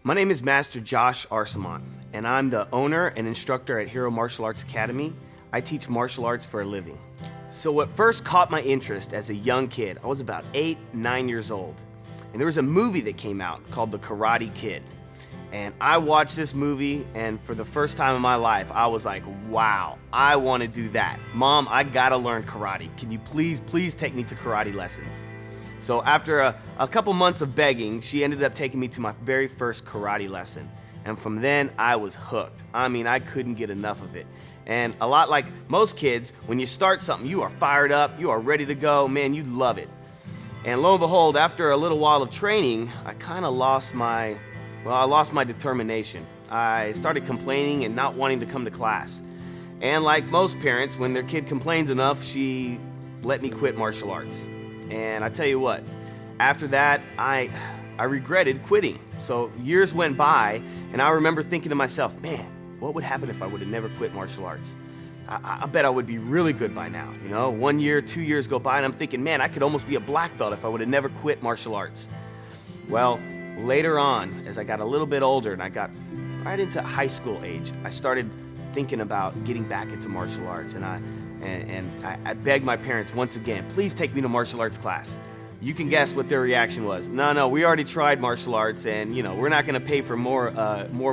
My name is Master Josh Arcemont, and I'm the owner and instructor at Hero Martial Arts Academy. I teach martial arts for a living. So what first caught my interest as a young kid, I was about 8, 9 years old, and there was a movie that came out called The Karate Kid. And I watched this movie, and for the first time in my life, I was like, wow, I want to do that. Mom, I gotta learn karate. Can you please take me to karate lessons? So after a couple months of begging, she ended up taking me to my very first karate lesson. And from then, I was hooked. I mean, I couldn't get enough of it. And a lot like most kids, when you start something, you are fired up, you are ready to go, man, you love it. And lo and behold, after a little while of training, I kind of lost my determination. I started complaining and not wanting to come to class. And like most parents, when their kid complains enough, she let me quit martial arts. And I tell you what, after that, I regretted quitting. So years went by, and I remember thinking to myself, man, what would happen if I would have never quit martial arts? I bet I would be really good by now. 1 year, 2 years go by, and I'm thinking, man, I could almost be a black belt if I would have never quit martial arts. Well, later on, as I got a little bit older and I got right into high school age, I started thinking about getting back into martial arts, and I begged my parents once again, please take me to martial arts class. You can guess what their reaction was. No, we already tried martial arts, and we're not going to pay for more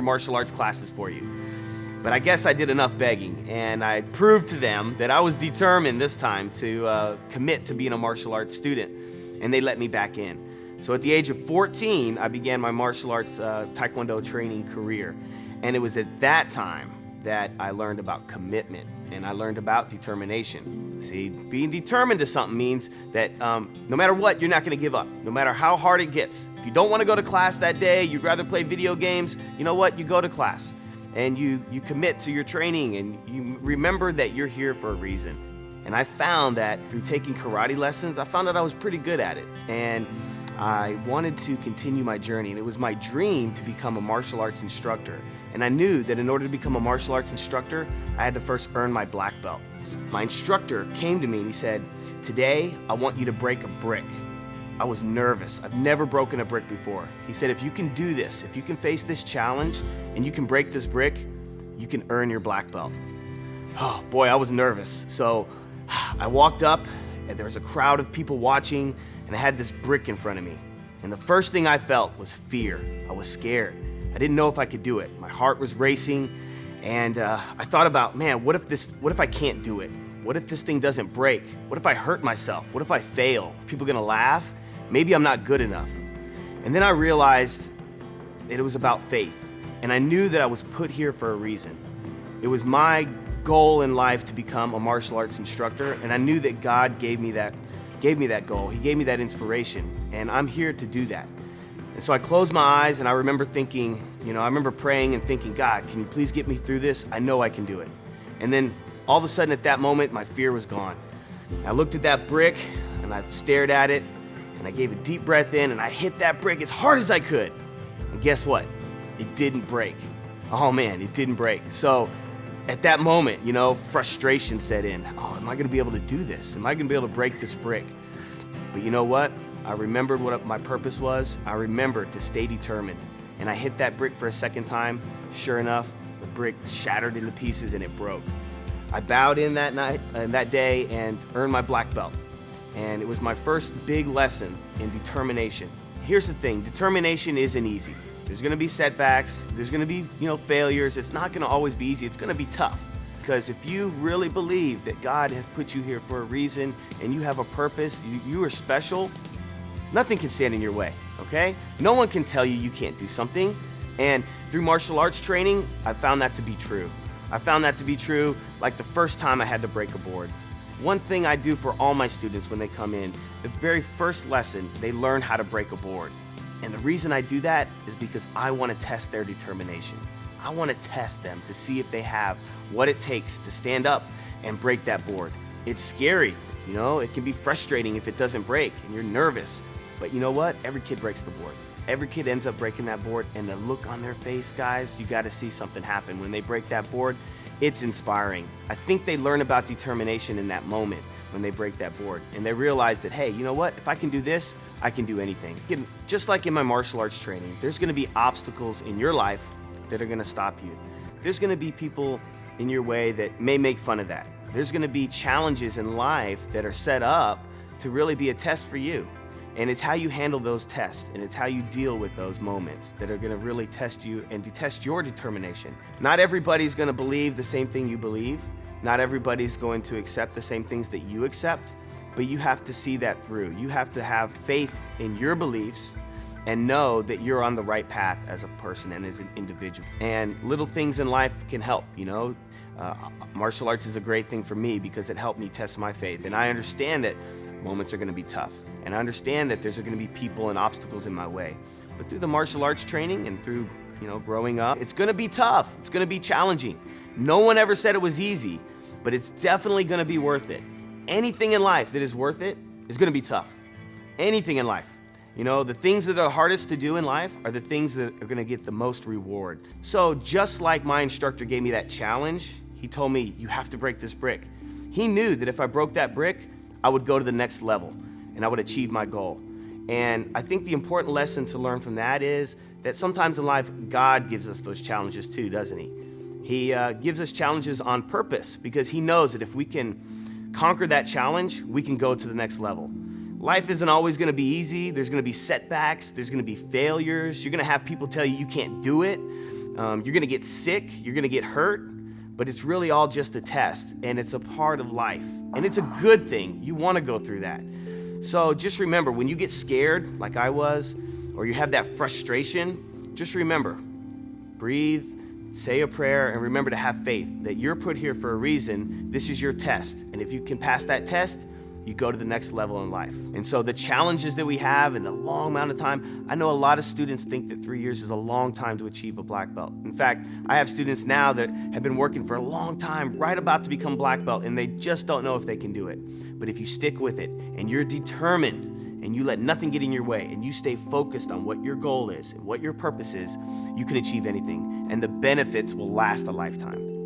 martial arts classes for you. But I guess I did enough begging, and I proved to them that I was determined this time to commit to being a martial arts student, and they let me back in. So at the age of 14, I began my martial arts Taekwondo training career, and it was at that time that I learned about commitment, and I learned about determination. See, being determined to something means that no matter what, you're not going to give up, no matter how hard it gets. If you don't want to go to class that day, you'd rather play video games, you know what? You go to class, and you commit to your training, and you remember that you're here for a reason. And I found that through taking karate lessons, I found out I was pretty good at it, and I wanted to continue my journey, and it was my dream to become a martial arts instructor. And I knew that in order to become a martial arts instructor, I had to first earn my black belt. My instructor came to me and he said, today, I want you to break a brick. I was nervous. I've never broken a brick before. He said, if you can do this, if you can face this challenge and you can break this brick, you can earn your black belt. Oh boy, I was nervous. So I walked up, and there was a crowd of people watching, and I had this brick in front of me. And the first thing I felt was fear. I was scared. I didn't know if I could do it. My heart was racing, and I thought about, man, what if I can't do it? What if this thing doesn't break? What if I hurt myself? What if I fail? Are people gonna laugh? Maybe I'm not good enough. And then I realized that it was about faith, and I knew that I was put here for a reason. It was my goal in life to become a martial arts instructor, and I knew that God gave me that goal. He gave me that inspiration, and I'm here to do that. And so I closed my eyes, and I remember thinking, I remember praying and thinking, God, can you please get me through this? I know I can do it. And then all of a sudden at that moment, my fear was gone. I looked at that brick, and I stared at it, and I gave a deep breath in, and I hit that brick as hard as I could. And guess what? It didn't break. Oh man, it didn't break. So at that moment, frustration set in. Oh, am I going to be able to do this? Am I going to be able to break this brick? But you know what? I remembered what my purpose was. I remembered to stay determined. And I hit that brick for a second time. Sure enough, the brick shattered into pieces and it broke. I bowed in that day and earned my black belt. And it was my first big lesson in determination. Here's the thing, determination isn't easy. There's going to be setbacks, there's going to be, failures. It's not going to always be easy. It's going to be tough. Because if you really believe that God has put you here for a reason and you have a purpose, you are special, nothing can stand in your way, okay? No one can tell you can't do something. And through martial arts training, I found that to be true. I found that to be true like the first time I had to break a board. One thing I do for all my students when they come in, the very first lesson, they learn how to break a board. And the reason I do that is because I want to test their determination. I want to test them to see if they have what it takes to stand up and break that board. It's scary, it can be frustrating if it doesn't break and you're nervous. But you know what? Every kid breaks the board. Every kid ends up breaking that board, and the look on their face, guys, you got to see something happen. When they break that board, it's inspiring. I think they learn about determination in that moment when they break that board, and they realize that, hey, you know what? If I can do this, I can do anything. Just like in my martial arts training, there's going to be obstacles in your life that are going to stop you. There's going to be people in your way that may make fun of that. There's going to be challenges in life that are set up to really be a test for you. And it's how you handle those tests, and it's how you deal with those moments that are going to really test you and to test your determination. Not everybody's going to believe the same thing you believe. Not everybody's going to accept the same things that you accept, but you have to see that through. You have to have faith in your beliefs and know that you're on the right path as a person and as an individual. And little things in life can help, Martial arts is a great thing for me because it helped me test my faith. And I understand that moments are going to be tough. And I understand that there's going to be people and obstacles in my way. But through the martial arts training and through, growing up, it's going to be tough. It's going to be challenging. No one ever said it was easy, but it's definitely going to be worth it. Anything in life that is worth it is going to be tough. Anything in life. The things that are hardest to do in life are the things that are going to get the most reward. So just like my instructor gave me that challenge, he told me, you have to break this brick. He knew that if I broke that brick, I would go to the next level and I would achieve my goal. And I think the important lesson to learn from that is that sometimes in life, God gives us those challenges too, doesn't he? He gives us challenges on purpose because he knows that if we can conquer that challenge, we can go to the next level. Life isn't always going to be easy. There's going to be setbacks. There's going to be failures. You're going to have people tell you can't do it. You're going to get sick. You're going to get hurt. But it's really all just a test, and it's a part of life. And it's a good thing. You want to go through that. So just remember, when you get scared, like I was, or you have that frustration, just remember, breathe, say a prayer, and remember to have faith that you're put here for a reason. This is your test. And if you can pass that test, you go to the next level in life. And so the challenges that we have in the long amount of time, I know a lot of students think that 3 years is a long time to achieve a black belt. In fact, I have students now that have been working for a long time, right about to become black belt, and they just don't know if they can do it. But if you stick with it and you're determined and you let nothing get in your way and you stay focused on what your goal is and what your purpose is, you can achieve anything, and the benefits will last a lifetime.